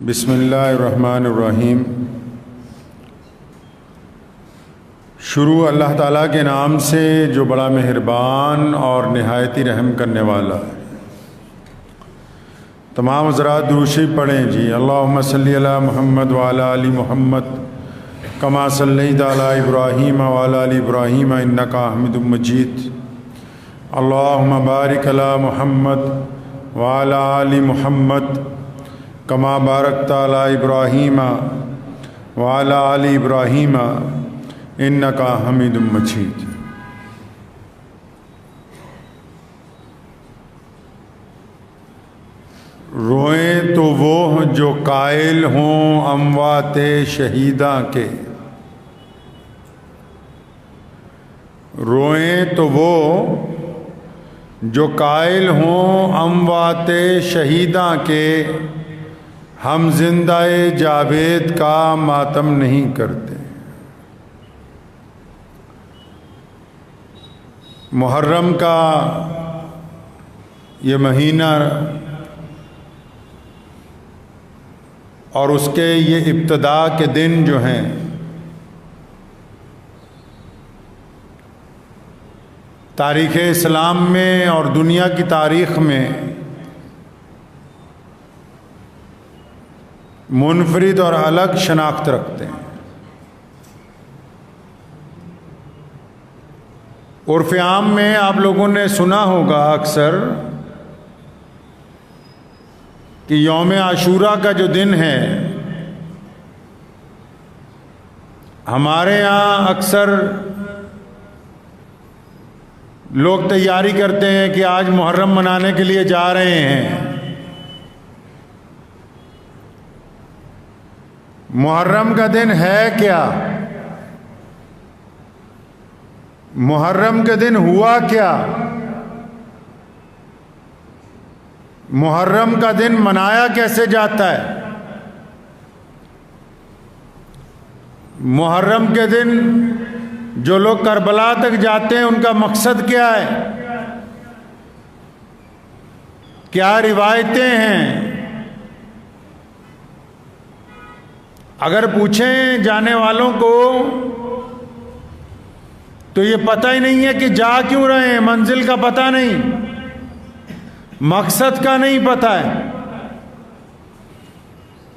بسم اللہ الرحمن الرحیم۔ شروع اللہ تعالیٰ کے نام سے جو بڑا مہربان اور نہایتی رحم کرنے والا ہے۔ تمام حضرات درود شریف پڑھیں جی۔ اللہم صلی علی محمد وعلی آل محمد کما صلیت علی ابراہیم وعلی آل ابراہیم انک حمید مجید۔ اللہم بارک علی محمد وعلی آل محمد کما بارکت علی ابراہیم وعلی آل ابراہیم انک حمید مجید۔ روئیں تو وہ جو قائل ہوں اموات شہیداں کے، روئیں تو وہ جو قائل ہوں اموات شہیداں کے، ہم زندہ جاوید کا ماتم نہیں کرتے۔ محرم کا یہ مہینہ اور اس کے یہ ابتدا کے دن جو ہیں، تاریخ اسلام میں اور دنیا کی تاریخ میں منفرد اور الگ شناخت رکھتے ہیں۔ عرف عام میں آپ لوگوں نے سنا ہوگا اکثر کہ یوم عاشوراء کا جو دن ہے، ہمارے یہاں اکثر لوگ تیاری کرتے ہیں کہ آج محرم منانے کے لیے جا رہے ہیں۔ محرم کا دن ہے کیا؟ محرم کے دن ہوا کیا؟ محرم کا دن منایا کیسے جاتا ہے؟ محرم کے دن جو لوگ کربلا تک جاتے ہیں ان کا مقصد کیا ہے؟ کیا روایتیں ہیں؟ اگر پوچھیں جانے والوں کو تو یہ پتہ ہی نہیں ہے کہ جا کیوں رہے ہیں، منزل کا پتہ نہیں، مقصد کا نہیں پتہ ہے،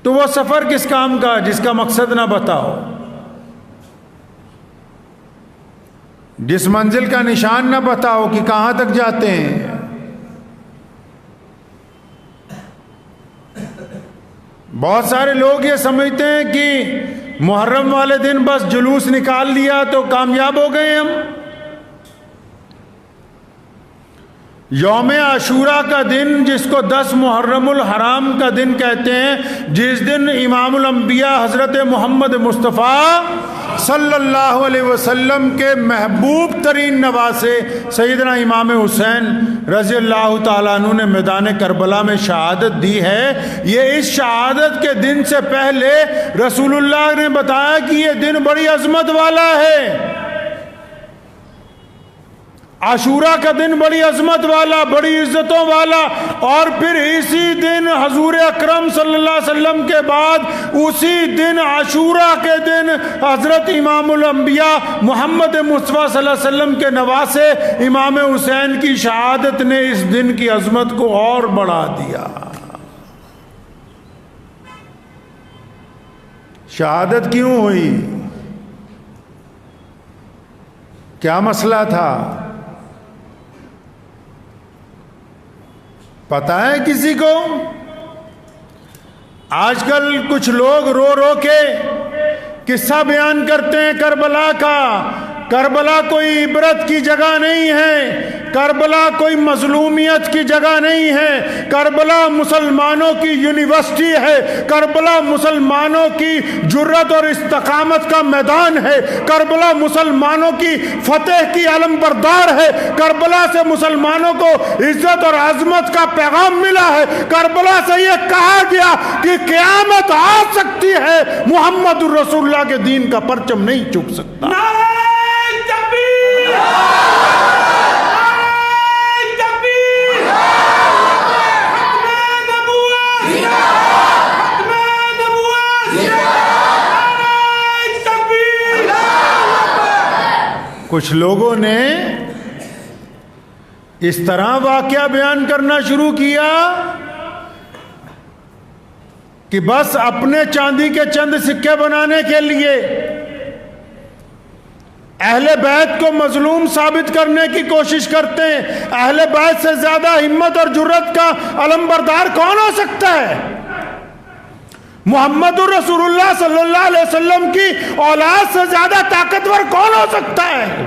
تو وہ سفر کس کام کا جس کا مقصد نہ بتاؤ، جس منزل کا نشان نہ بتاؤ کہ کہاں تک جاتے ہیں۔ بہت سارے لوگ یہ سمجھتے ہیں کہ محرم والے دن بس جلوس نکال لیا تو کامیاب ہو گئے ہم۔ یوم عاشوراء کا دن جس کو 10 محرم الحرام کا دن کہتے ہیں، جس دن امام الانبیاء حضرت محمد مصطفیٰ صلی اللہ علیہ وسلم کے محبوب ترین نواسے سیدنا امام حسین رضی اللہ تعالیٰ عنہ نے میدان کربلا میں شہادت دی ہے، یہ اس شہادت کے دن سے پہلے رسول اللہ نے بتایا کہ یہ دن بڑی عظمت والا ہے۔ عاشوراء کا دن بڑی عظمت والا، بڑی عزتوں والا، اور پھر اسی دن حضور اکرم صلی اللہ علیہ وسلم کے بعد اسی دن عاشوراء کے دن حضرت امام الانبیاء محمد مصطفیٰ صلی اللہ علیہ وسلم کے نواسے امام حسین کی شہادت نے اس دن کی عظمت کو اور بڑھا دیا۔ شہادت کیوں ہوئی؟ کیا مسئلہ تھا؟ پتہ ہے کسی کو؟ آج کل کچھ لوگ رو رو کے قصہ بیان کرتے ہیں کربلا کا۔ کربلا کوئی عبرت کی جگہ نہیں ہے، کربلا کوئی مظلومیت کی جگہ نہیں ہے، کربلا مسلمانوں کی یونیورسٹی ہے، کربلا مسلمانوں کی جرت اور استقامت کا میدان ہے، کربلا مسلمانوں کی فتح کی علم بردار ہے، کربلا سے مسلمانوں کو عزت اور عظمت کا پیغام ملا ہے، کربلا سے یہ کہا گیا کہ قیامت آ سکتی ہے، محمد الرسول اللہ کے دین کا پرچم نہیں چک سکتا۔ کچھ لوگوں نے اس طرح واقعہ بیان کرنا شروع کیا کہ بس اپنے چاندی کے چند سکے بنانے کے لیے اہل بیت کو مظلوم ثابت کرنے کی کوشش کرتے ہیں. اہل بیت سے زیادہ ہمت اور جرت کا علمبردار کون ہو سکتا ہے؟ محمد الرسول اللہ صلی اللہ علیہ وسلم کی اولاد سے زیادہ طاقتور کون ہو سکتا ہے؟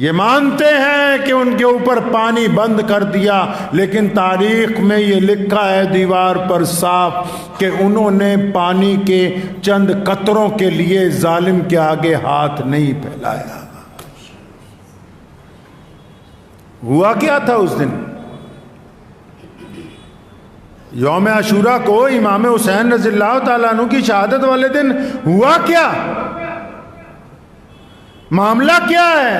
یہ مانتے ہیں کہ ان کے اوپر پانی بند کر دیا، لیکن تاریخ میں یہ لکھا ہے دیوار پر صاف کہ انہوں نے پانی کے چند قطروں کے لیے ظالم کے آگے ہاتھ نہیں پھیلایا. ہوا کیا تھا اس دن؟ یوم عاشورہ کو امام حسین رضی اللہ تعالیٰ عنہ کی شہادت والے دن ہوا کیا؟ معاملہ کیا ہے؟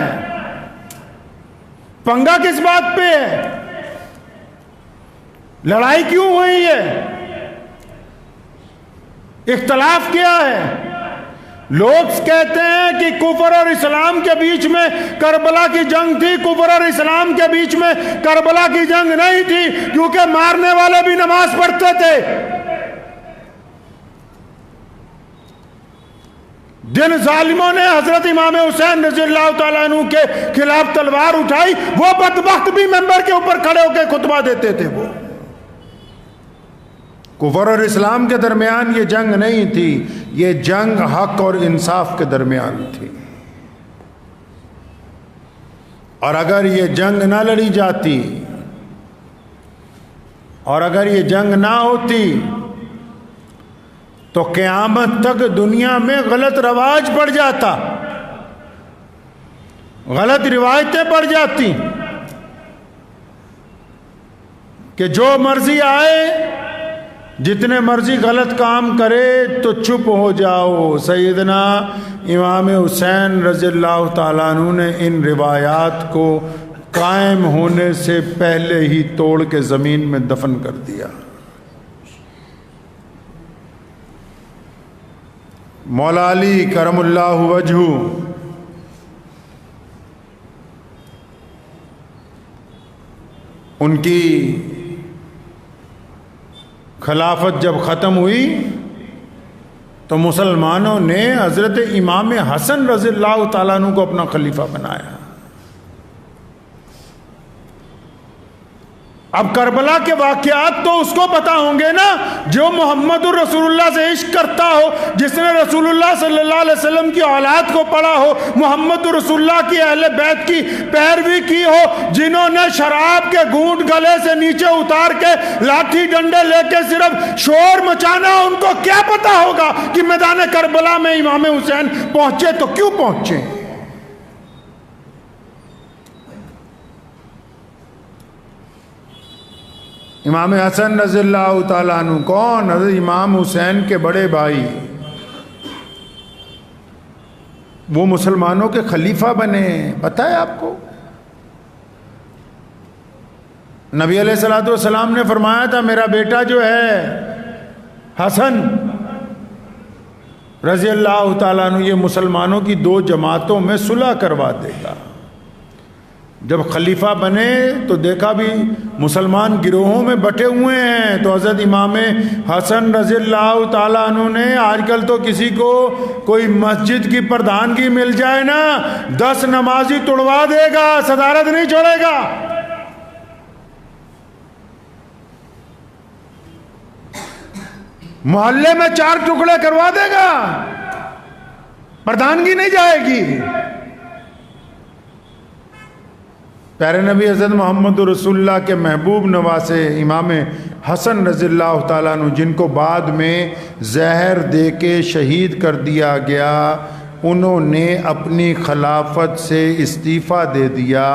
پنگا کس بات پہ ہے؟ لڑائی کیوں ہوئی ہے؟ اختلاف کیا ہے؟ لوگ کہتے ہیں کہ کفر اور اسلام کے بیچ میں کربلا کی جنگ تھی. کفر اور اسلام کے بیچ میں کربلا کی جنگ نہیں تھی، کیونکہ مارنے والے بھی نماز پڑھتے تھے. جن ظالموں نے حضرت امام حسین رضی اللہ تعالیٰ عنہ کے خلاف تلوار اٹھائی، وہ بدبخت بھی منبر کے اوپر کھڑے ہو کے خطبہ دیتے تھے. وہ کفر اور اسلام کے درمیان یہ جنگ نہیں تھی، یہ جنگ حق اور انصاف کے درمیان تھی. اور اگر یہ جنگ نہ لڑی جاتی اور اگر یہ جنگ نہ ہوتی تو قیامت تک دنیا میں غلط رواج پڑ جاتا، غلط روایتیں پڑ جاتی کہ جو مرضی آئے، جتنے مرضی غلط کام کرے تو چپ ہو جاؤ. سیدنا امام حسین رضی اللہ تعالیٰ عنہ نے ان روایات کو قائم ہونے سے پہلے ہی توڑ کے زمین میں دفن کر دیا. مولا علی کرم اللہ وجہہ ان کی خلافت جب ختم ہوئی تو مسلمانوں نے حضرت امام حسن رضی اللہ تعالیٰ عنہ کو اپنا خلیفہ بنایا. اب کربلا کے واقعات تو اس کو پتا ہوں گے نا جو محمد الرسول اللہ سے عشق کرتا ہو، جس نے رسول اللہ صلی اللہ علیہ وسلم کی اولاد کو پڑھا ہو، محمد الرسول اللہ کی اہل بیت کی پیروی کی ہو، جنہوں نے شراب کے گھونٹ گلے سے نیچے اتار کے لاٹھی ڈنڈے لے کے صرف شور مچانا، ان کو کیا پتا ہوگا کہ میدان کربلا میں امام حسین پہنچے تو کیوں پہنچے؟ امام حسن رضی اللہ تعالیٰ عنہ کون؟ حضرت امام حسین کے بڑے بھائی، وہ مسلمانوں کے خلیفہ بنے. پتہ ہے آپ کو نبی علیہ الصلوۃ والسلام نے فرمایا تھا میرا بیٹا جو ہے حسن رضی اللہ تعالیٰ عنہ یہ مسلمانوں کی 2 جماعتوں میں صلح کروا دے گا. جب خلیفہ بنے تو دیکھا بھی مسلمان گروہوں میں بٹے ہوئے ہیں، تو حضرت امام حسن رضی اللہ تعالیٰ عنہ نے، آج کل تو کسی کو کوئی مسجد کی پردھانگی مل جائے نا 10 نمازی توڑوا دے گا، صدارت نہیں چھوڑے گا. محلے میں 4 ٹکڑے کروا دے گا، پردھانگی نہیں جائے گی. پیارے نبی حضرت محمد رسول اللہ کے محبوب نواسے امام حسن رضی اللہ تعالیٰ عنہ، جن کو بعد میں زہر دے کے شہید کر دیا گیا، انہوں نے اپنی خلافت سے استعفیٰ دے دیا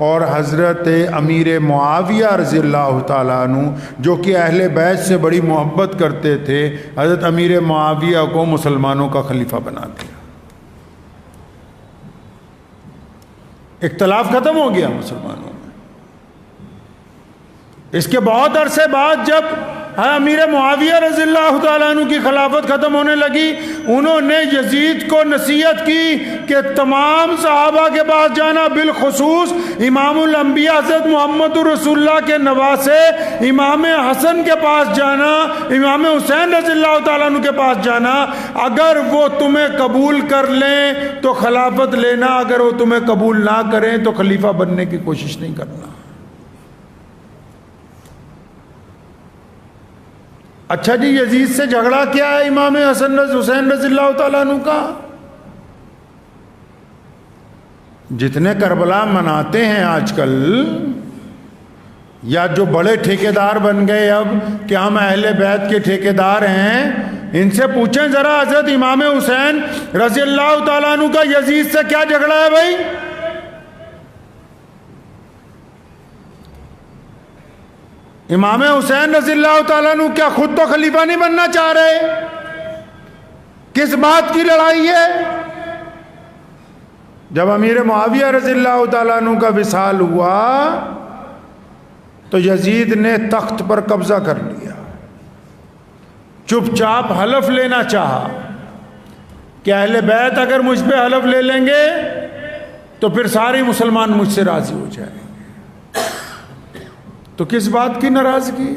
اور حضرت امیر معاویہ رضی اللہ تعالیٰ عنہ جو کہ اہل بیت سے بڑی محبت کرتے تھے، حضرت امیر معاویہ کو مسلمانوں کا خلیفہ بنا دیا. اختلاف ختم ہو گیا مسلمانوں میں. اس کے بہت عرصے بعد جب امیر معاویہ رضی اللہ تعالیٰ عنہ کی خلافت ختم ہونے لگی، انہوں نے یزید کو نصیحت کی کہ تمام صحابہ کے پاس جانا، بالخصوص امام الانبیاء حضرت محمد رسول اللہ کے نواسے امام حسن کے پاس جانا، امام حسین رضی اللہ تعالیٰ عنہ کے پاس جانا، اگر وہ تمہیں قبول کر لیں تو خلافت لینا، اگر وہ تمہیں قبول نہ کریں تو خلیفہ بننے کی کوشش نہیں کرنا۔ اچھا جی، یزید سے جھگڑا کیا ہے امام حسین رضی اللہ تعالیٰ عنہ کا؟ جتنے کربلا مناتے ہیں آج کل، یا جو بڑے ٹھیکیدار بن گئے اب کہ ہم اہل بیت کے ٹھیکیدار ہیں، ان سے پوچھیں ذرا حضرت امام حسین رضی اللہ تعالیٰ عنہ کا یزید سے کیا جھگڑا ہے بھائی؟ امام حسین رضی اللہ تعالیٰ عنہ کیا خود تو خلیفہ نہیں بننا چاہ رہے؟ کس بات کی لڑائی ہے؟ جب امیر معاویہ رضی اللہ تعالیٰ عنہ کا وصال ہوا تو یزید نے تخت پر قبضہ کر لیا، چپ چاپ حلف لینا چاہا کہ اہل بیت اگر مجھ پہ حلف لے لیں گے تو پھر سارے مسلمان مجھ سے راضی ہو جائیں گے۔ تو کس بات کی ناراضگی؟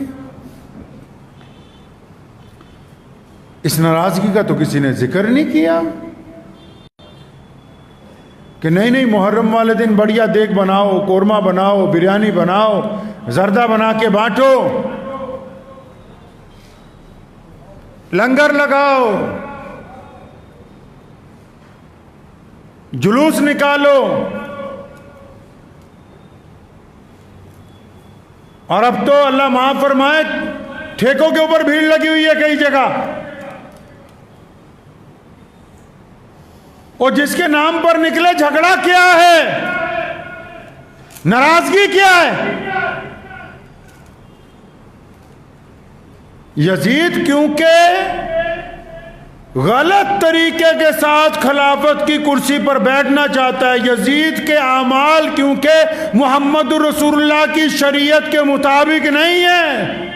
اس ناراضگی کا تو کسی نے ذکر نہیں کیا کہ نہیں محرم والے دن بڑھیا دیگ بناؤ، قورمہ بناؤ، بریانی بناؤ، زردہ بنا کے بانٹو، لنگر لگاؤ، جلوس نکالو۔ اور اب تو اللہ معاف فرمائے ٹھیکوں کے اوپر بھیڑ لگی ہوئی ہے کئی جگہ، اور جس کے نام پر نکلے جھگڑا کیا ہے، ناراضگی کیا ہے؟ یزید کیونکہ غلط طریقے کے ساتھ خلافت کی کرسی پر بیٹھنا چاہتا ہے، یزید کے اعمال کیونکہ محمد رسول اللہ کی شریعت کے مطابق نہیں ہے۔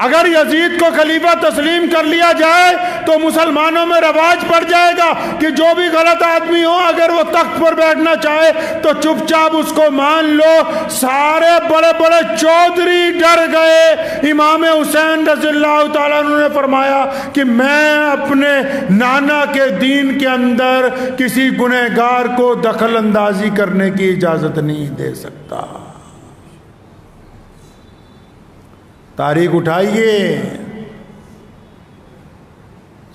اگر یزید کو خلیفہ تسلیم کر لیا جائے تو مسلمانوں میں رواج پڑ جائے گا کہ جو بھی غلط آدمی ہو اگر وہ تخت پر بیٹھنا چاہے تو چپ چاپ اس کو مان لو۔ سارے بڑے بڑے چودھری ڈر گئے۔ امام حسین رضی اللہ تعالیٰ عنہ نے فرمایا کہ میں اپنے نانا کے دین کے اندر کسی گنہگار کو دخل اندازی کرنے کی اجازت نہیں دے سکتا۔ تاریخ اٹھائیے،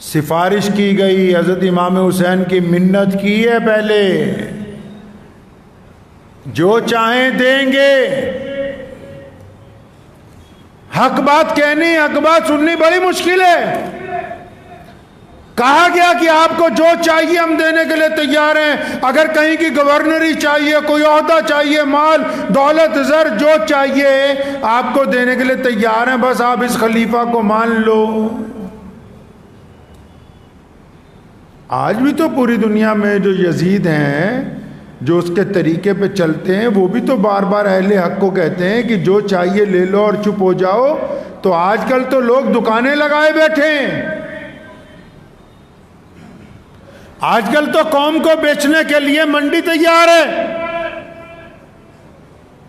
سفارش کی گئی، حضرت امام حسین کی منت کی ہے پہلے، جو چاہیں دیں گے۔ حق بات کہنی، حق بات سننی بڑی مشکل ہے۔ کہا گیا کہ آپ کو جو چاہیے ہم دینے کے لیے تیار ہیں، اگر کہیں کی گورنری چاہیے، کوئی عہدہ چاہیے، مال دولت زر جو چاہیے آپ کو دینے کے لیے تیار ہیں، بس آپ اس خلیفہ کو مان لو۔ آج بھی تو پوری دنیا میں جو یزید ہیں، جو اس کے طریقے پہ چلتے ہیں، وہ بھی تو بار بار اہل حق کو کہتے ہیں کہ جو چاہیے لے لو اور چپ ہو جاؤ۔ تو آج کل تو لوگ دکانیں لگائے بیٹھے ہیں، آج کل تو قوم کو بیچنے کے لیے منڈی تیار ہے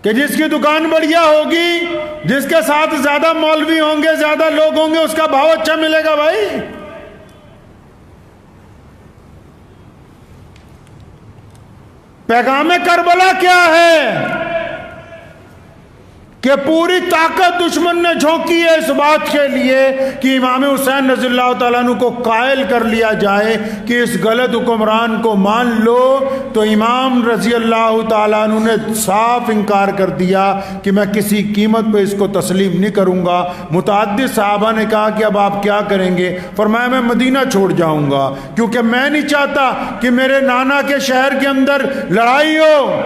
کہ جس کی دکان بڑھیا ہوگی، جس کے ساتھ زیادہ مولوی ہوں گے، زیادہ لوگ ہوں گے، اس کا بھاؤ اچھا ملے گا۔ بھائی پیغام کربلا کیا ہے کہ پوری طاقت دشمن نے جھونکی ہے اس بات کے لیے کہ امام حسین رضی اللہ تعالیٰ عنہ کو قائل کر لیا جائے کہ اس غلط حکمران کو مان لو۔ تو امام رضی اللہ تعالیٰ عنہ نے صاف انکار کر دیا کہ میں کسی قیمت پہ اس کو تسلیم نہیں کروں گا۔ متعدد صحابہ نے کہا کہ اب آپ کیا کریں گے؟ فرمایا میں مدینہ چھوڑ جاؤں گا، کیونکہ میں نہیں چاہتا کہ میرے نانا کے شہر کے اندر لڑائی ہو۔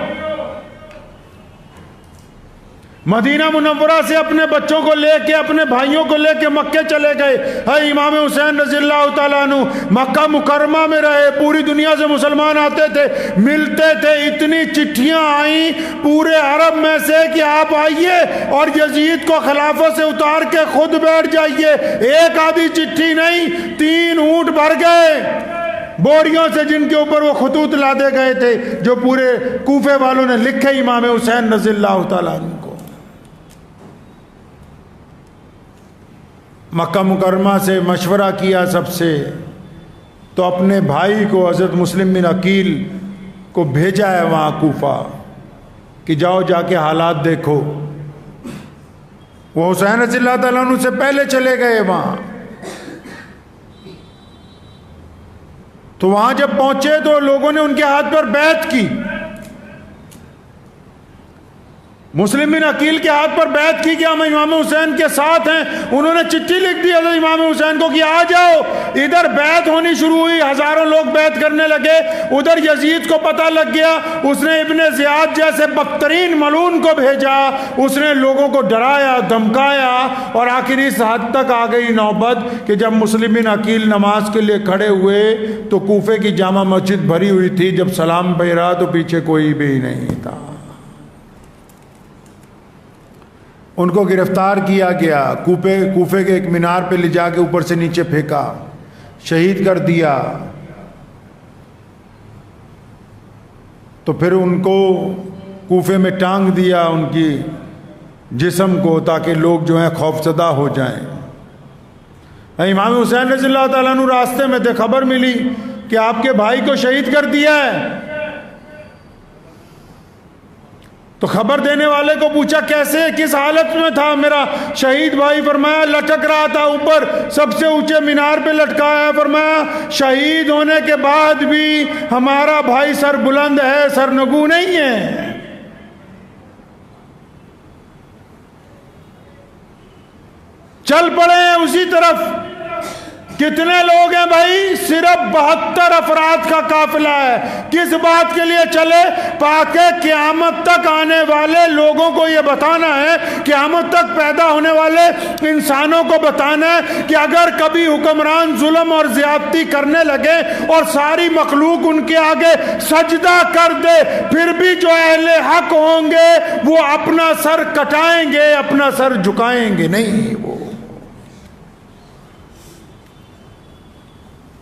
مدینہ منورہ سے اپنے بچوں کو لے کے اپنے بھائیوں کو لے کے مکے چلے گئے. امام حسین رضی اللہ تعالیٰ عنہ مکہ مکرمہ میں رہے. پوری دنیا سے مسلمان آتے تھے, ملتے تھے. اتنی چٹھیاں آئیں پورے عرب میں سے کہ آپ آئیے اور یزید کو خلافت سے اتار کے خود بیٹھ جائیے. ایک آدھی چٹھی نہیں, 3 اونٹ بھر گئے بوریوں سے, جن کے اوپر وہ خطوط لادے گئے تھے جو پورے کوفے والوں نے لکھے امام حسین رضی اللہ تعالیٰ عنہ کو. مکہ مکرمہ سے مشورہ کیا سب سے, تو اپنے بھائی کو حضرت مسلم بن عقیل کو بھیجا ہے وہاں کوفہ کہ جاؤ جا کے حالات دیکھو. وہ حسین رضی اللہ تعالیٰ عنہ سے پہلے چلے گئے وہاں. تو وہاں جب پہنچے تو لوگوں نے ان کے ہاتھ پر بیعت کی. مسلم بن عقیل کے ہاتھ پر بیعت کی کہ ہم امام حسین کے ساتھ ہیں. انہوں نے چٹھی لکھ دی حضرت امام حسین کو کہ آ جاؤ. ادھر بیعت ہونی شروع ہوئی, ہزاروں لوگ بیعت کرنے لگے. ادھر یزید کو پتہ لگ گیا, اس نے ابن زیاد جیسے بدترین ملعون کو بھیجا. اس نے لوگوں کو ڈرایا, دھمکایا, اور آخر اس حد تک آ گئی نوبت کہ جب مسلم بن عقیل نماز کے لیے کھڑے ہوئے تو کوفے کی جامع مسجد بھری ہوئی تھی. جب سلام پھیرا تو پیچھے کوئی بھی نہیں تھا. ان کو گرفتار کیا گیا, کوفے کے ایک مینار پہ لے جا کے اوپر سے نیچے پھینکا, شہید کر دیا. تو پھر ان کو کوفے میں ٹانگ دیا ان کی جسم کو, تاکہ لوگ جو ہیں خوفزدہ ہو جائیں. امام حسین رضی اللہ تعالیٰ عنہ راستے میں تھے, خبر ملی کہ آپ کے بھائی کو شہید کر دیا ہے. تو خبر دینے والے کو پوچھا کیسے, کس حالت میں تھا میرا شہید بھائی؟ فرمایا لٹک رہا تھا اوپر سب سے اونچے مینار پہ لٹکایا. فرمایا شہید ہونے کے بعد بھی ہمارا بھائی سر بلند ہے, سرنگو نہیں ہے. چل پڑے ہیں اسی طرف. کتنے لوگ ہیں بھائی؟ صرف 72 افراد کا قافلہ ہے. کس بات کے لیے چلے؟ تاکہ قیامت تک آنے والے لوگوں کو یہ بتانا ہے, قیامت تک پیدا ہونے والے انسانوں کو بتانا ہے کہ اگر کبھی حکمران ظلم اور زیادتی کرنے لگے اور ساری مخلوق ان کے آگے سجدہ کر دے, پھر بھی جو اہل حق ہوں گے وہ اپنا سر کٹائیں گے, اپنا سر جھکائیں گے نہیں. وہ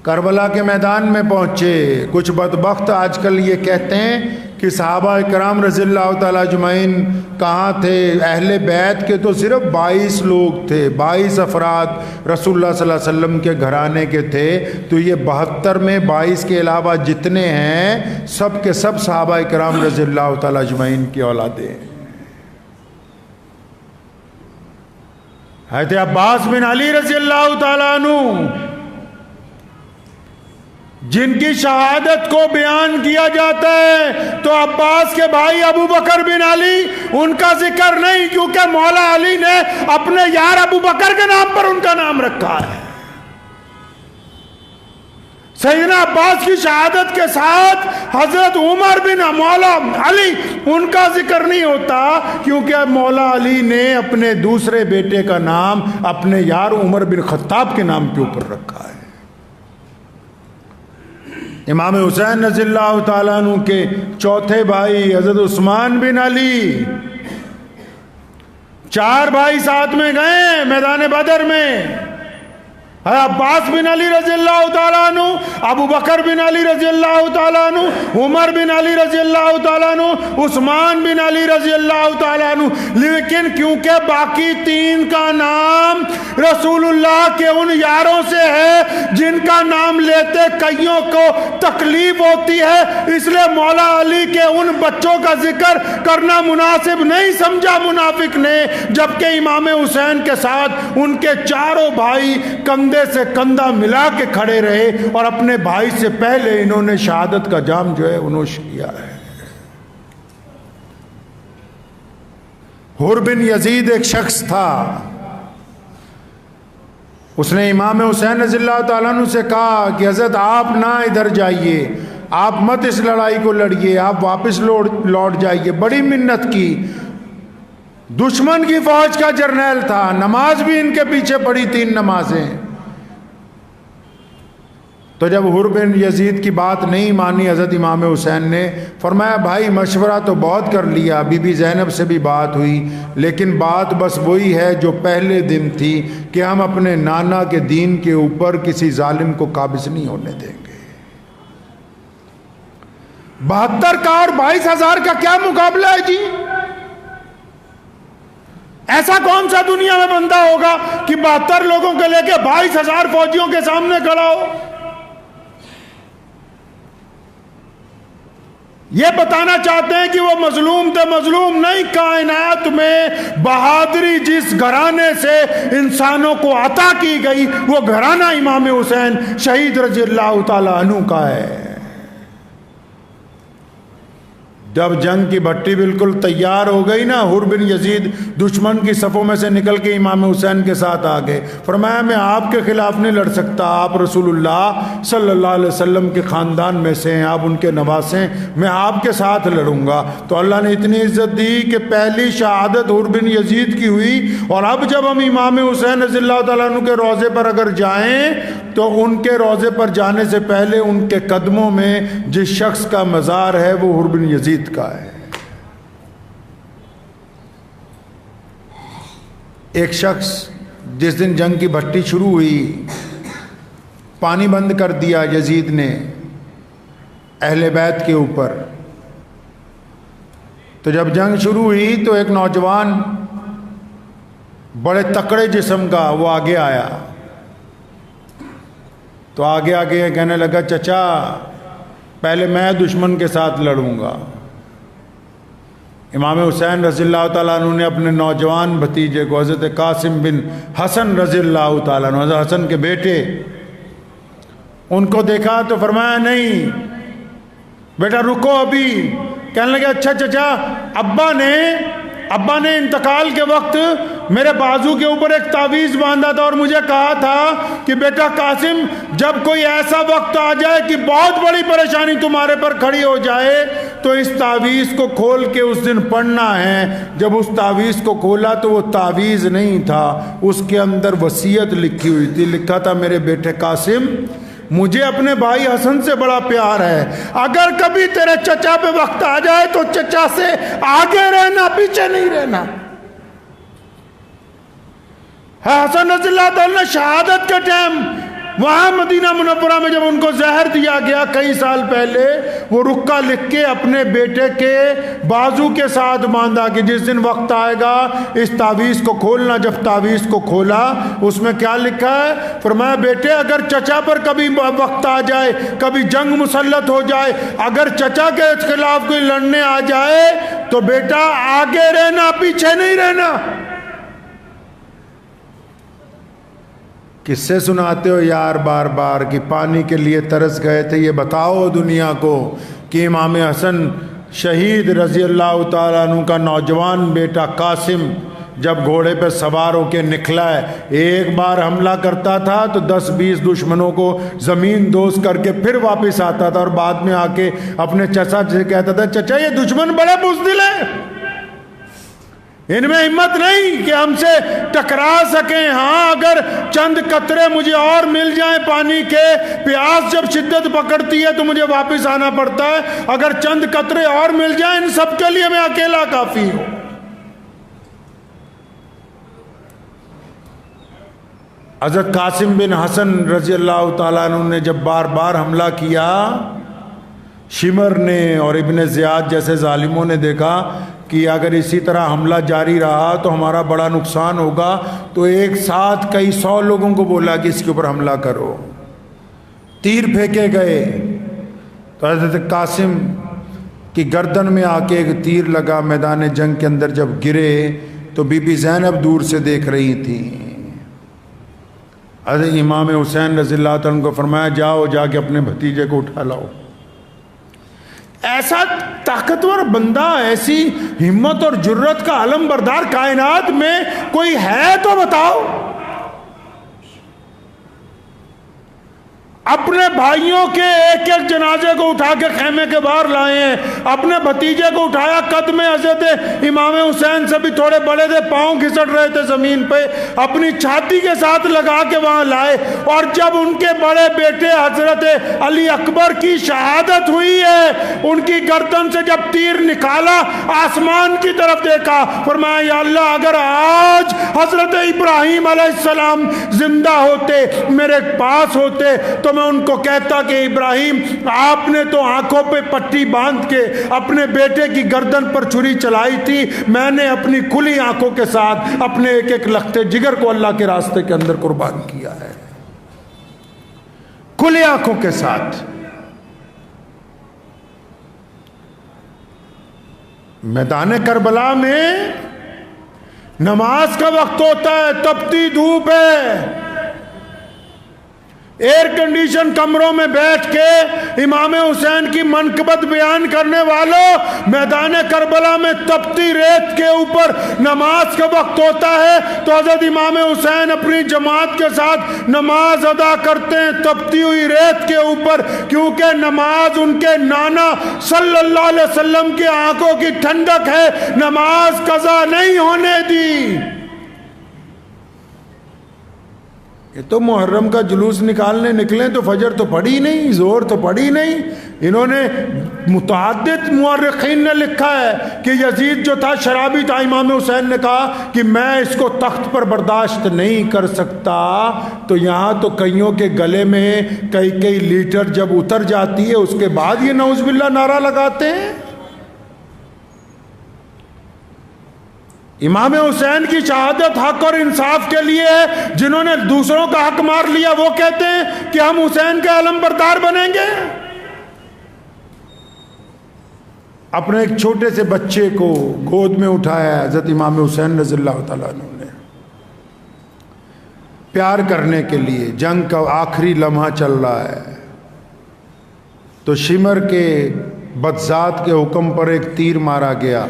کربلا کے میدان میں پہنچے. کچھ بدبخت آج کل یہ کہتے ہیں کہ صحابہ کرام رضی اللہ تعالیٰ اجمعین کہاں تھے؟ اہل بیت کے تو صرف 22 لوگ تھے, 22 افراد رسول اللہ صلی اللہ علیہ وسلم کے گھرانے کے تھے. تو یہ 72 میں 22 کے علاوہ جتنے ہیں سب کے سب صحابہ کرام رضی اللہ تعالیٰ اجمعین کی اولادیں ہیں. حضرت عباس بن علی رضی اللہ تعالیٰ عنہ جن کی شہادت کو بیان کیا جاتا ہے, تو عباس کے بھائی ابو بکر بن علی ان کا ذکر نہیں, کیونکہ مولا علی نے اپنے یار ابو بکر کے نام پر ان کا نام رکھا ہے. سیدنا عباس کی شہادت کے ساتھ حضرت عمر بن مولا علی ان کا ذکر نہیں ہوتا, کیونکہ مولا علی نے اپنے دوسرے بیٹے کا نام اپنے یار عمر بن خطاب کے نام کے اوپر رکھا ہے. امام حسین رضی اللہ تعالیٰ عنہ کے چوتھے بھائی حضرت عثمان بن علی, 4 بھائی ساتھ میں گئے میدان بدر میں. عباس بن علی رضی اللہ تعالیٰ عنہ, ابو بکر بن علی رضی اللہ تعالیٰ عنہ, عمر بن علی رضی اللہ تعالیٰ عنہ, عثمان بن علی رضی اللہ تعالیٰ عنہ. لیکن کیونکہ باقی 3 کا نام رسول اللہ کے ان یاروں سے ہے جن کا نام لیتے کئیوں کو تکلیف ہوتی ہے, اس لیے مولا علی کے ان بچوں کا ذکر کرنا مناسب نہیں سمجھا منافق نے. جبکہ امام حسین کے ساتھ ان کے 4 بھائی کندھے سے کندھا ملا کے کھڑے رہے, اور اپنے بھائی سے پہلے انہوں نے شہادت کا جام جو ہے انوش کیا ہے. حر بن یزید ایک شخص تھا, اس نے امام حسین رضی اللہ تعالیٰ عنہ سے کہا کہ حضرت آپ نہ ادھر جائیے, آپ مت اس لڑائی کو لڑیے, آپ واپس لوٹ جائیے. بڑی منت کی. دشمن کی فوج کا جرنیل تھا، نماز بھی ان کے پیچھے پڑھی 3 نمازیں۔ تو جب حر بن یزید کی بات نہیں مانی حضرت امام حسین نے فرمایا بھائی مشورہ تو بہت کر لیا، بی بی زینب سے بھی بات ہوئی، لیکن بات بس وہی ہے جو پہلے دن تھی کہ ہم اپنے نانا کے دین کے اوپر کسی ظالم کو قابض نہیں ہونے دیں گے۔ 72 کا اور 22,000 کا کیا مقابلہ ہے جی؟ ایسا کون سا دنیا میں بندہ ہوگا کہ 72 لوگوں کے لے کے 22,000 فوجیوں کے سامنے کھڑا ہو؟ یہ بتانا چاہتے ہیں کہ وہ مظلوم تھے، مظلوم نہیں، کائنات میں بہادری جس گھرانے سے انسانوں کو عطا کی گئی وہ گھرانہ امام حسین شہید رضی اللہ تعالی عنہ کا ہے۔ جب جنگ کی بھٹی بالکل تیار ہو گئی نا، حر بن یزید دشمن کی صفوں میں سے نکل کے امام حسین کے ساتھ آ گئے، فرمایا میں آپ کے خلاف نہیں لڑ سکتا، آپ رسول اللہ صلی اللہ علیہ وسلم کے خاندان میں سے ہیں، آپ ان کے نواسے ہیں، میں آپ کے ساتھ لڑوں گا۔ تو اللہ نے اتنی عزت دی کہ پہلی شہادت حر بن یزید کی ہوئی، اور اب جب ہم امام حسین رضی اللہ تعالیٰ عنہ کے روضے پر اگر جائیں تو ان کے روضے پر جانے سے پہلے ان کے قدموں میں جس شخص کا مزار ہے وہ حر بن یزید کا ہے۔ ایک شخص جس دن جنگ کی بھٹی شروع ہوئی پانی بند کر دیا یزید نے اہل بیت کے اوپر، تو جب جنگ شروع ہوئی تو ایک نوجوان بڑے تکڑے جسم کا وہ آگے آیا، تو آگے آگے کہنے لگا چچا پہلے میں دشمن کے ساتھ لڑوں گا۔ امام حسین رضی اللہ تعالیٰ عنہ نے اپنے نوجوان بھتیجے کو حضرت قاسم بن حسن رضی اللہ تعالیٰ عنہ، حضرت حسن کے بیٹے، ان کو دیکھا تو فرمایا نہیں بیٹا رکو ابھی۔ کہنے لگے اچھا چچا ابا نے انتقال کے وقت میرے بازو کے اوپر ایک تعویذ باندھا تھا اور مجھے کہا تھا کہ بیٹا قاسم جب کوئی ایسا وقت آ جائے کہ بہت بڑی پریشانی تمہارے پر کھڑی ہو جائے تو اس تعویذ کو کھول کے اس دن پڑھنا ہے۔ جب اس تعویذ کو کھولا تو وہ تعویذ نہیں تھا، اس کے اندر وصیت لکھی ہوئی تھی، لکھا تھا میرے بیٹے قاسم مجھے اپنے بھائی حسن سے بڑا پیار ہے، اگر کبھی تیرے چچا پہ وقت آ جائے تو چچا سے آگے رہنا، پیچھے نہیں رہنا۔ حسن رضی اللہ تعالیٰ نے شہادت کے ٹائم وہاں مدینہ منورہ میں جب ان کو زہر دیا گیا کئی سال پہلے، وہ رکا لکھ کے اپنے بیٹے کے بازو کے ساتھ باندھا کہ جس دن وقت آئے گا اس تعویذ کو کھولنا۔ جب تعویذ کو کھولا اس میں کیا لکھا ہے؟ فرمایا بیٹے اگر چچا پر کبھی وقت آ جائے، کبھی جنگ مسلط ہو جائے، اگر چچا کے خلاف کوئی لڑنے آ جائے تو بیٹا آگے رہنا، پیچھے نہیں رہنا۔ کس سے سناتے ہو یار بار بار کہ پانی کے لیے ترس گئے تھے؟ یہ بتاؤ دنیا کو کہ امام حسن شہید رضی اللہ تعالیٰ عنہ کا نوجوان بیٹا قاسم جب گھوڑے پہ سوار ہو کے نکلا ہے، ایک بار حملہ کرتا تھا تو 10-20 دشمنوں کو زمین دوز کر کے پھر واپس آتا تھا، اور بعد میں آ کے اپنے چچا سے کہتا تھا چچا یہ دشمن بڑے بزدل ہیں، ان میں ہمت نہیں کہ ہم سے ٹکرا سکیں، ہاں اگر چند قطرے مجھے اور مل جائیں پانی کے، پیاس جب شدت پکڑتی ہے تو مجھے واپس آنا پڑتا ہے، اگر چند قطرے اور مل جائیں ان سب کے لیے میں اکیلا کافی ہوں۔ حضرت قاسم بن حسن رضی اللہ تعالیٰ عنہ نے جب بار بار حملہ کیا، شمر نے اور ابن زیاد جیسے ظالموں نے دیکھا کہ اگر اسی طرح حملہ جاری رہا تو ہمارا بڑا نقصان ہوگا، تو ایک ساتھ کئی 100 لوگوں کو بولا کہ اس کے اوپر حملہ کرو، تیر پھینکے گئے تو حضرت قاسم کی گردن میں آ کے ایک تیر لگا، میدان جنگ کے اندر جب گرے تو بی بی زینب دور سے دیکھ رہی تھی۔ حضرت امام حسین رضی اللہ تعالیٰ کو فرمایا جاؤ جا کے اپنے بھتیجے کو اٹھا لاؤ۔ ایسا طاقتور بندہ، ایسی ہمت اور جرت کا علم بردار کائنات میں کوئی ہے تو بتاؤ۔ اپنے بھائیوں کے ایک ایک جنازے کو اٹھا کے خیمے کے باہر لائے ہیں، اپنے بھتیجے کو اٹھایا، قد میں حضرت امام حسین سے بھی تھوڑے بڑے تھے، پاؤں گھسٹ رہے تھے زمین پہ، اپنی چھاتی کے ساتھ لگا کے وہاں لائے، اور جب ان کے بڑے بیٹے حضرت علی اکبر کی شہادت ہوئی ہے، ان کی گردن سے جب تیر نکالا، آسمان کی طرف دیکھا، فرمایا یا اللہ اگر آج حضرت ابراہیم علیہ السلام زندہ ہوتے، میرے پاس ہوتے، تو میں ان کو کہتا کہ ابراہیم آپ نے تو آنکھوں پہ پٹی باندھ کے اپنے بیٹے کی گردن پر چھری چلائی تھی، میں نے اپنی کھلی آنکھوں کے ساتھ اپنے ایک ایک لختے جگر کو اللہ کے راستے کے اندر قربان کیا ہے، کھلی آنکھوں کے ساتھ۔ میدان کربلا میں نماز کا وقت ہوتا ہے، تپتی دھوپ ہے، ایئر کنڈیشن کمروں میں بیٹھ کے امام حسین کی منقبت بیان کرنے والوں، میدان کربلا میں تپتی ریت کے اوپر نماز کا وقت ہوتا ہے تو حضرت امام حسین اپنی جماعت کے ساتھ نماز ادا کرتے ہیں تپتی ہوئی ریت کے اوپر، کیونکہ نماز ان کے نانا صلی اللہ علیہ وسلم کی آنکھوں کی ٹھنڈک ہے، نماز قضا نہیں ہونے دی۔ یہ تو محرم کا جلوس نکالنے نکلیں تو فجر تو پڑھی نہیں، زور تو پڑھی نہیں۔ انہوں نے متعدد مورخین نے لکھا ہے کہ یزید جو تھا شرابی تھا، امام حسین نے کہا کہ میں اس کو تخت پر برداشت نہیں کر سکتا، تو یہاں تو کئیوں کے گلے میں کئی لیٹر جب اتر جاتی ہے اس کے بعد یہ نعوذ باللہ نعرہ لگاتے ہیں۔ امام حسین کی شہادت حق اور انصاف کے لیے ہے، جنہوں نے دوسروں کا حق مار لیا وہ کہتے ہیں کہ ہم حسین کے علم بردار بنیں گے۔ اپنے ایک چھوٹے سے بچے کو گود میں اٹھایا ہے حضرت امام حسین رضی اللہ تعالیٰ عنہ نے، پیار کرنے کے لیے۔ جنگ کا آخری لمحہ چل رہا ہے تو شمر کے بدذات کے حکم پر ایک تیر مارا گیا،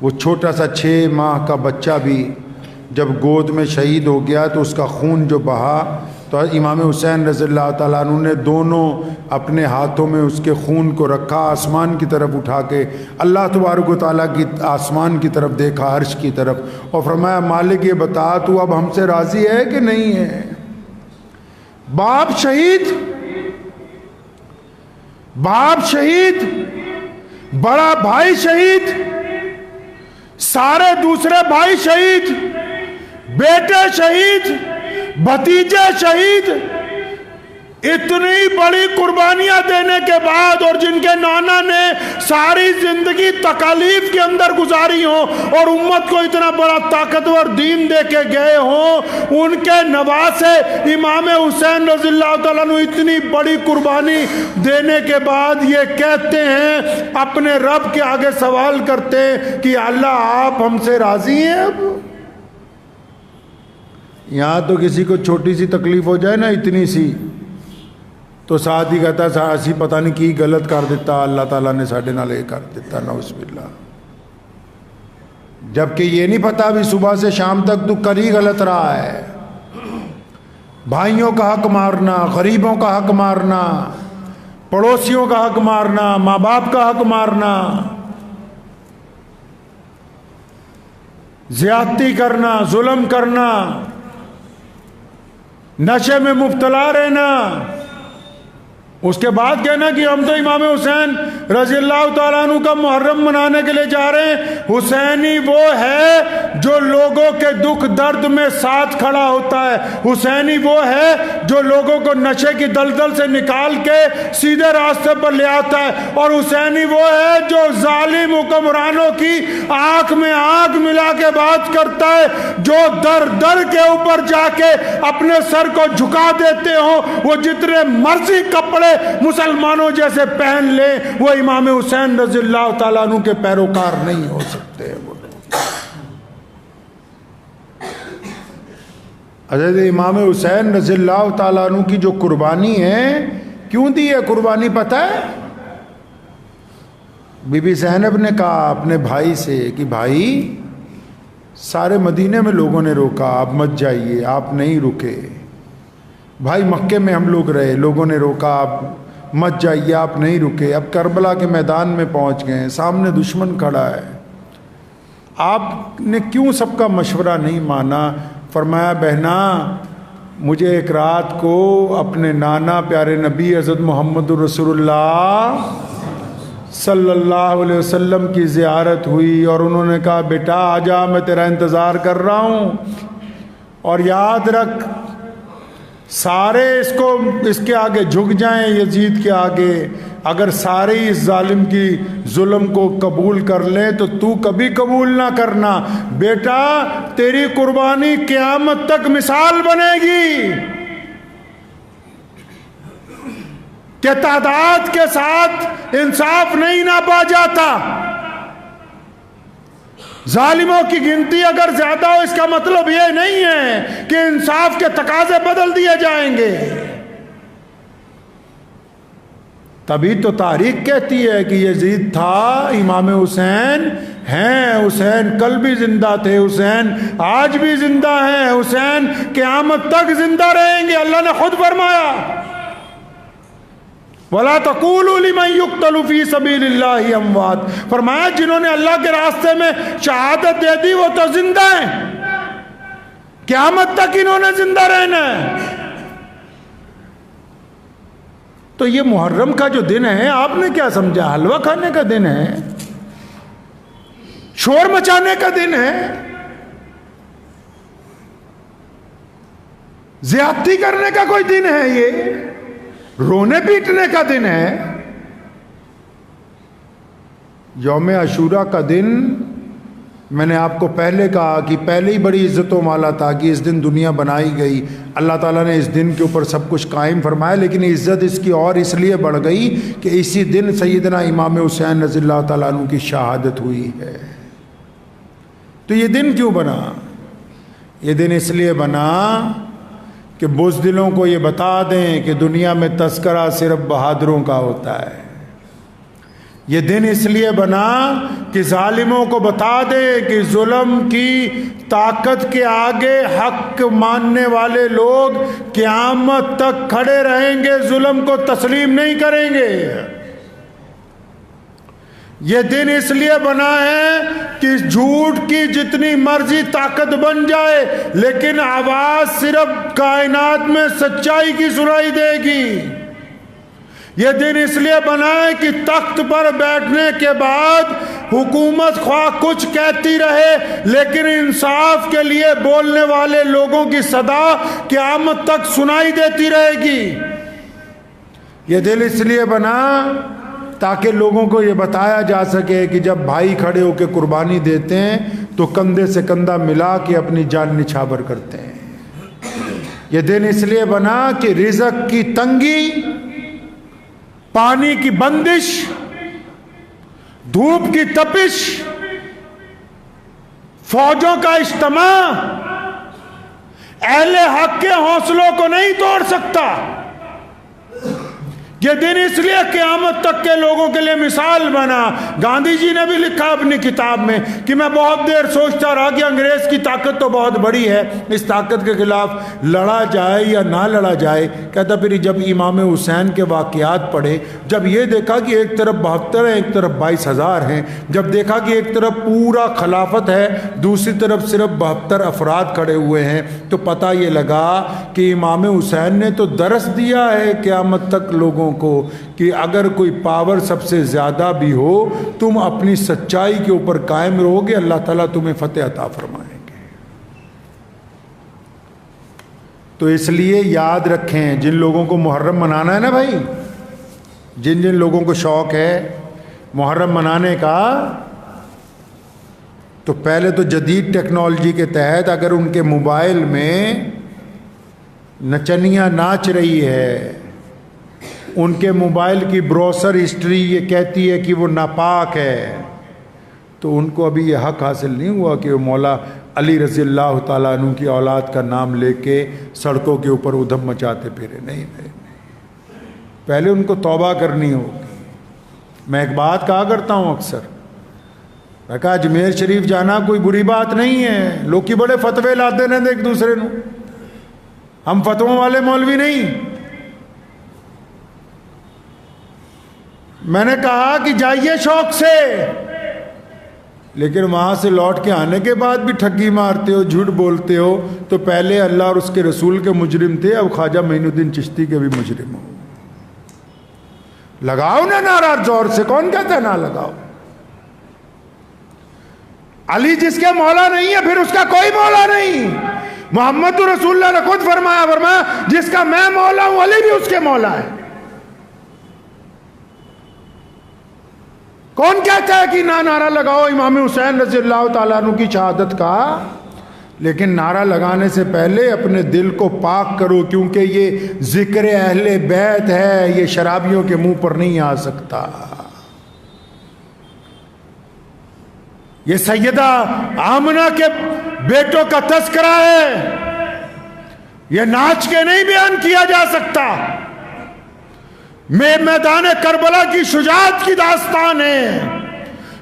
وہ چھوٹا سا 6 ماہ کا بچہ بھی جب گود میں شہید ہو گیا تو اس کا خون جو بہا تو امام حسین رضی اللہ تعالیٰ عنہ نے دونوں اپنے ہاتھوں میں اس کے خون کو رکھا، آسمان کی طرف اٹھا کے اللہ تبارک و تعالیٰ کی آسمان کی طرف دیکھا، عرش کی طرف، اور فرمایا مالک یہ بتا تو اب ہم سے راضی ہے کہ نہیں ہے؟ باپ شہید، باپ شہید، بڑا بھائی شہید، سارے دوسرے بھائی شہید، بیٹے شہید، بھتیجے شہید، اتنی بڑی قربانیاں دینے کے بعد، اور جن کے نانا نے ساری زندگی تکالیف کے اندر گزاری ہوں اور امت کو اتنا بڑا طاقتور دین دے کے گئے ہوں، ان کے نواسے امام حسین رضی اللہ تعالیٰ عنہ اتنی بڑی قربانی دینے کے بعد یہ کہتے ہیں، اپنے رب کے آگے سوال کرتے ہیں کہ اللہ آپ ہم سے راضی ہیں؟ اب یہاں تو کسی کو چھوٹی سی تکلیف ہو جائے نا، اتنی سی، تو ساتھ ہی کہتا ہے اسی پتہ نہیں کی غلط کر دیتا، اللہ تعالیٰ نے ساڈے نال یہ کر دیتا، نعوذ باللہ۔ جبکہ یہ نہیں پتا بھی صبح سے شام تک تو کر ہی غلط رہا ہے، بھائیوں کا حق مارنا، غریبوں کا حق مارنا، پڑوسیوں کا حق مارنا، ماں باپ کا حق مارنا، زیادتی کرنا، ظلم کرنا، نشے میں مبتلا رہنا، اس کے بعد کہنا کہ ہم تو امام حسین رضی اللہ تعالیٰ عنہ کا محرم منانے کے لیے جا رہے ہیں۔ حسینی وہ ہے جو لوگوں کے دکھ درد میں ساتھ کھڑا ہوتا ہے، حسینی وہ ہے جو لوگوں کو نشے کی دلدل سے نکال کے سیدھے راستے پر لے آتا ہے، اور حسینی وہ ہے جو ظالم حکمرانوں کی آنکھ میں آنکھ ملا کے بات کرتا ہے، جو در در کے اوپر جا کے اپنے سر کو جھکا دیتے ہوں، وہ جتنے مرضی کپڑے مسلمانوں جیسے پہن لیں، وہ امام حسین رضی اللہ تعالیٰ عنہ کے پیروکار نہیں ہو سکتے۔ حضرت امام حسین رضی اللہ تعالیٰ عنہ کی جو قربانی ہے، کیوں دی ہے قربانی پتہ ہے؟ بی بی زینب نے کہا اپنے بھائی سے کہ بھائی سارے مدینے میں لوگوں نے روکا آپ مت جائیے، آپ نہیں رکے، بھائی مکے میں ہم لوگ رہے، لوگوں نے روکا آپ مت جائیے، آپ نہیں رکے، اب کربلا کے میدان میں پہنچ گئے، سامنے دشمن کھڑا ہے، آپ نے کیوں سب کا مشورہ نہیں مانا؟ فرمایا بہنا مجھے ایک رات کو اپنے نانا پیارے نبی حضرت محمد رسول اللہ صلی اللہ علیہ وسلم کی زیارت ہوئی، اور انہوں نے کہا بیٹا آجا میں تیرا انتظار کر رہا ہوں، اور یاد رکھ سارے اس کے آگے جھک جائیں، یزید کے آگے، اگر سارے اس ظالم کی ظلم کو قبول کر لیں تو تو کبھی قبول نہ کرنا، بیٹا تیری قربانی قیامت تک مثال بنے گی کہ تعداد کے ساتھ انصاف نہیں ناپا جاتا، ظالموں کی گنتی اگر زیادہ ہو اس کا مطلب یہ نہیں ہے کہ انصاف کے تقاضے بدل دیے جائیں گے۔ تبھی تو تاریخ کہتی ہے کہ یزید تھا، امام حسین ہیں، حسین کل بھی زندہ تھے، حسین آج بھی زندہ ہیں، حسین قیامت تک زندہ رہیں گے، اللہ نے خود فرمایا وَلَا تَقُولُوا لِمَنْ يُقْتَلُ فِي سَبِيلِ اللَّهِ أَمْوَاتٌ، فرمایا جنہوں نے اللہ کے راستے میں شہادت دے دی وہ تو زندہ ہیں، قیامت تک انہوں نے زندہ رہنا ہے۔ تو یہ محرم کا جو دن ہے آپ نے کیا سمجھا؟ حلوہ کھانے کا دن ہے، شور مچانے کا دن ہے، زیادتی کرنے کا کوئی دن ہے؟ یہ رونے پیٹنے کا دن ہے۔ یوم عاشورہ کا دن میں نے آپ کو پہلے کہا کہ پہلے ہی بڑی عزتوں والا تھا کہ اس دن دنیا بنائی گئی، اللہ تعالیٰ نے اس دن کے اوپر سب کچھ قائم فرمایا، لیکن عزت اس کی اور اس لیے بڑھ گئی کہ اسی دن سیدنا امام حسین رضی اللہ تعالیٰ عنہ کی شہادت ہوئی ہے۔ تو یہ دن کیوں بنا؟ یہ دن اس لیے بنا کہ بزدلوں کو یہ بتا دیں کہ دنیا میں تذکرہ صرف بہادروں کا ہوتا ہے۔ یہ دن اس لیے بنا کہ ظالموں کو بتا دے کہ ظلم کی طاقت کے آگے حق ماننے والے لوگ قیامت تک کھڑے رہیں گے، ظلم کو تسلیم نہیں کریں گے۔ یہ دن اس لیے بنا ہے کہ جھوٹ کی جتنی مرضی طاقت بن جائے لیکن آواز صرف کائنات میں سچائی کی سنائی دے گی۔ یہ دن اس لیے بنا ہے کہ تخت پر بیٹھنے کے بعد حکومت خواہ کچھ کہتی رہے لیکن انصاف کے لیے بولنے والے لوگوں کی صدا قیامت تک سنائی دیتی رہے گی۔ یہ دن اس لیے بنا تاکہ لوگوں کو یہ بتایا جا سکے کہ جب بھائی کھڑے ہو کے قربانی دیتے ہیں تو کندھے سے کندھا ملا کے اپنی جان نچھاور کرتے ہیں۔ یہ دن اس لیے بنا کہ رزق کی تنگی، پانی کی بندش، دھوپ کی تپش، فوجوں کا اجتماع اہل حق کے حوصلوں کو نہیں توڑ سکتا۔ یہ دن اس لیے قیامت تک کے لوگوں کے لیے مثال بنا۔ گاندھی جی نے بھی لکھا اپنی کتاب میں کہ میں بہت دیر سوچتا رہا کہ انگریز کی طاقت تو بہت بڑی ہے، اس طاقت کے خلاف لڑا جائے یا نہ لڑا جائے۔ کہتا پھر جب امام حسین کے واقعات پڑھے، جب یہ دیکھا کہ ایک طرف 72 ہیں ایک طرف 22,000 ہیں، جب دیکھا کہ ایک طرف پورا خلافت ہے دوسری طرف صرف 72 افراد کھڑے ہوئے ہیں، تو پتہ یہ لگا کہ امام حسین نے تو درس دیا ہے قیامت تک لوگوں کو کہ اگر کوئی پاور سب سے زیادہ بھی ہو تم اپنی سچائی کے اوپر قائم رہو گے، اللہ تعالیٰ تمہیں فتح عطا فرمائیں گے۔ تو اس لیے یاد رکھیں، جن لوگوں کو محرم منانا ہے نا بھائی، جن لوگوں کو شوق ہے محرم منانے کا، تو پہلے تو جدید ٹیکنالوجی کے تحت اگر ان کے موبائل میں نچنیاں ناچ رہی ہے، ان کے موبائل کی بروسر ہسٹری یہ کہتی ہے کہ وہ ناپاک ہے، تو ان کو ابھی یہ حق حاصل نہیں ہوا کہ وہ مولا علی رضی اللہ تعالیٰ عنہ کی اولاد کا نام لے کے سڑکوں کے اوپر ادھم مچاتے پھرے۔ نہیں، پہلے ان کو توبہ کرنی ہوگی۔ میں ایک بات کہا کرتا ہوں اکثر، میں کہا اجمیر شریف جانا کوئی بری بات نہیں ہے، لوگ کی بڑے فتوے لاتے رہتے ایک دوسرے نو، ہم فتووں والے مولوی نہیں. میں نے کہا کہ جائیے شوق سے، لیکن وہاں سے لوٹ کے آنے کے بعد بھی ٹھگی مارتے ہو، جھوٹ بولتے ہو، تو پہلے اللہ اور اس کے رسول کے مجرم تھے، اب خواجہ معین الدین چشتی کے بھی مجرم ہو. لگاؤ نا نعرہ زور سے، کون کہتا ہے نہ لگاؤ؟ علی جس کے مولا نہیں ہے پھر اس کا کوئی مولا نہیں. محمد رسول اللہ نے خود فرمایا جس کا میں مولا ہوں علی بھی اس کے مولا ہے. کون کہتا ہے کہ نہ نعرہ لگاؤ امام حسین رضی اللہ تعالیٰ عنہ کی شہادت کا؟ لیکن نعرہ لگانے سے پہلے اپنے دل کو پاک کرو، کیونکہ یہ ذکر اہل بیت ہے، یہ شرابیوں کے منہ پر نہیں آ سکتا. یہ سیدہ آمنہ کے بیٹوں کا تذکرہ ہے، یہ ناچ کے نہیں بیان کیا جا سکتا. میدان کربلا کی شجاعت کی داستان ہے.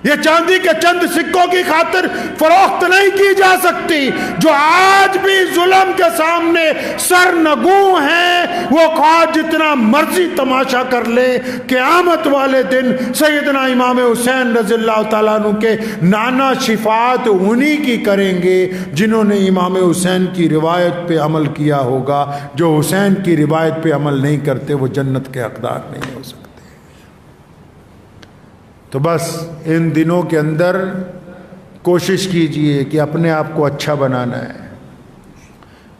یہ چاندی کے چند سکوں کی خاطر فروخت نہیں کی جا سکتی. جو آج بھی ظلم کے سامنے سرنگوں ہیں وہ خواہ جتنا مرضی تماشا کر لے، قیامت والے دن سیدنا امام حسین رضی اللہ تعالیٰ عنہ کے نانا شفاعت انہی کی کریں گے جنہوں نے امام حسین کی روایت پہ عمل کیا ہوگا. جو حسین کی روایت پہ عمل نہیں کرتے وہ جنت کے حقدار نہیں ہو سکتے. تو بس ان دنوں کے اندر کوشش کیجئے کہ اپنے آپ کو اچھا بنانا ہے،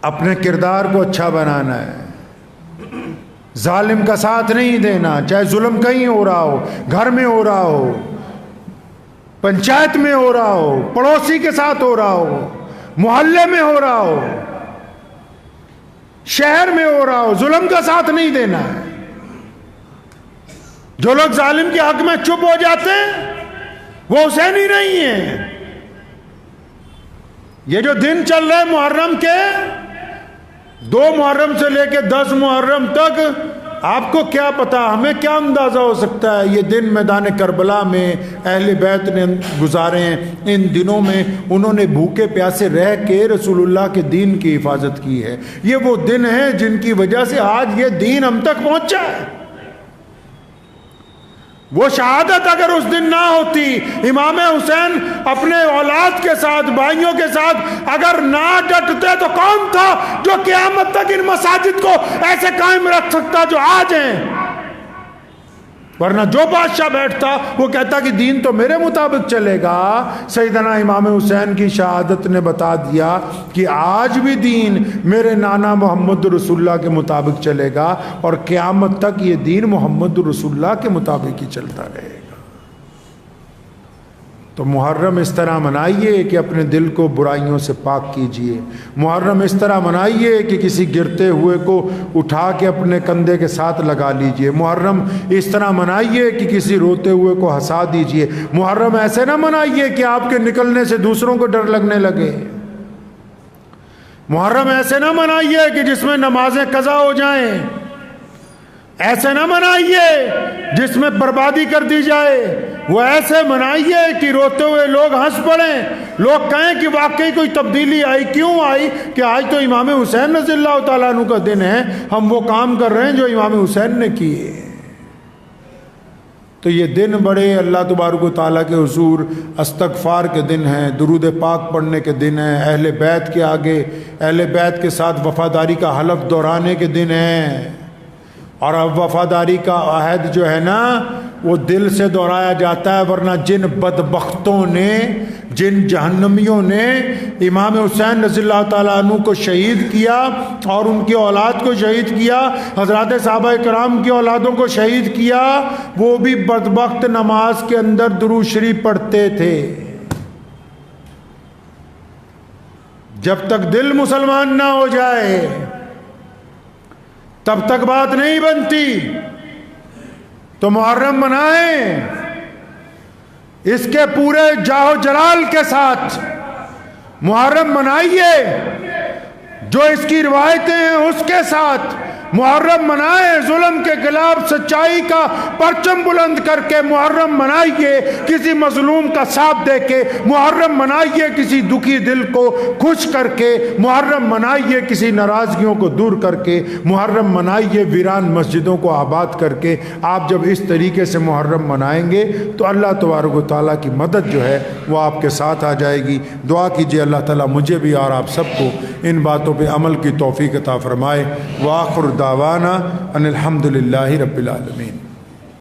اپنے کردار کو اچھا بنانا ہے. ظالم کا ساتھ نہیں دینا، چاہے ظلم کہیں ہو رہا ہو، گھر میں ہو رہا ہو، پنچایت میں ہو رہا ہو، پڑوسی کے ساتھ ہو رہا ہو، محلے میں ہو رہا ہو، شہر میں ہو رہا ہو، ظلم کا ساتھ نہیں دینا ہے. جو لوگ ظالم کے حق میں چپ ہو جاتے ہیں وہ حسینی نہیں ہیں. یہ جو دن چل رہے محرم کے، 2 محرم سے لے کے 10 محرم تک، آپ کو کیا پتا، ہمیں کیا اندازہ ہو سکتا ہے یہ دن میدان کربلا میں اہل بیت نے گزارے ہیں. ان دنوں میں انہوں نے بھوکے پیاسے رہ کے رسول اللہ کے دین کی حفاظت کی ہے. یہ وہ دن ہیں جن کی وجہ سے آج یہ دین ہم تک پہنچا ہے. وہ شہادت اگر اس دن نہ ہوتی، امام حسین اپنے اولاد کے ساتھ، بھائیوں کے ساتھ اگر نہ ڈٹتے، تو کون تھا جو قیامت تک ان مساجد کو ایسے قائم رکھ سکتا جو آج ہیں؟ ورنہ جو بادشاہ بیٹھتا وہ کہتا کہ دین تو میرے مطابق چلے گا. سیدنا امام حسین کی شہادت نے بتا دیا کہ آج بھی دین میرے نانا محمد رسول اللہ کے مطابق چلے گا، اور قیامت تک یہ دین محمد رسول اللہ کے مطابق ہی چلتا رہے گا. تو محرم اس طرح منائیے کہ اپنے دل کو برائیوں سے پاک کیجئے. محرم اس طرح منائیے کہ کسی گرتے ہوئے کو اٹھا کے اپنے کندھے کے ساتھ لگا لیجئے. محرم اس طرح منائیے کہ کسی روتے ہوئے کو ہنسا دیجئے. محرم ایسے نہ منائیے کہ آپ کے نکلنے سے دوسروں کو ڈر لگنے لگے. محرم ایسے نہ منائیے کہ جس میں نمازیں قضا ہو جائیں. ایسے نہ منائیے جس میں بربادی کر دی جائے. وہ ایسے منائیے کہ روتے ہوئے لوگ ہنس پڑیں، لوگ کہیں کہ واقعی کوئی تبدیلی آئی. کیوں آئی؟ کہ آج تو امام حسین رضی اللہ تعالیٰ عنہ کا دن ہے، ہم وہ کام کر رہے ہیں جو امام حسین نے کیے. تو یہ دن بڑے اللہ تبارک و تعالیٰ کے حضور استغفار کے دن ہیں، درود پاک پڑھنے کے دن ہیں، اہل بیت کے آگے اہل بیت کے ساتھ وفاداری کا حلف دہرانے کے دن ہیں. اور اب وفاداری کا عہد جو ہے نا وہ دل سے دہرایا جاتا ہے، ورنہ جن بدبختوں نے، جن جہنمیوں نے امام حسین رضی اللہ تعالیٰ عنہ کو شہید کیا اور ان کی اولاد کو شہید کیا، حضرات صحابہ کرام کی اولادوں کو شہید کیا، وہ بھی بدبخت نماز کے اندر درود شریف پڑھتے تھے. جب تک دل مسلمان نہ ہو جائے تب تک بات نہیں بنتی. تو محرم منائیں اس کے پورے جاہ و جلال کے ساتھ. محرم منائیے جو اس کی روایتیں ہیں اس کے ساتھ. محرم منائیں، ظلم کے خلاف سچائی کا پرچم بلند کر کے محرم منائیے، کسی مظلوم کا ساتھ دے کے محرم منائیے، کسی دکھی دل کو خوش کر کے محرم منائیے، کسی ناراضگیوں کو دور کر کے محرم منائیے، ویران مسجدوں کو آباد کر کے۔ آپ جب اس طریقے سے محرم منائیں گے تو اللہ تبارک و تعالیٰ کی مدد جو ہے وہ آپ کے ساتھ آ جائے گی۔ دعا کیجئے اللہ تعالیٰ مجھے بھی اور آپ سب کو ان باتوں پہ عمل کی توفیق عطا فرمائے۔ وآخر دعوانا ان الحمد للہ رب العالمین۔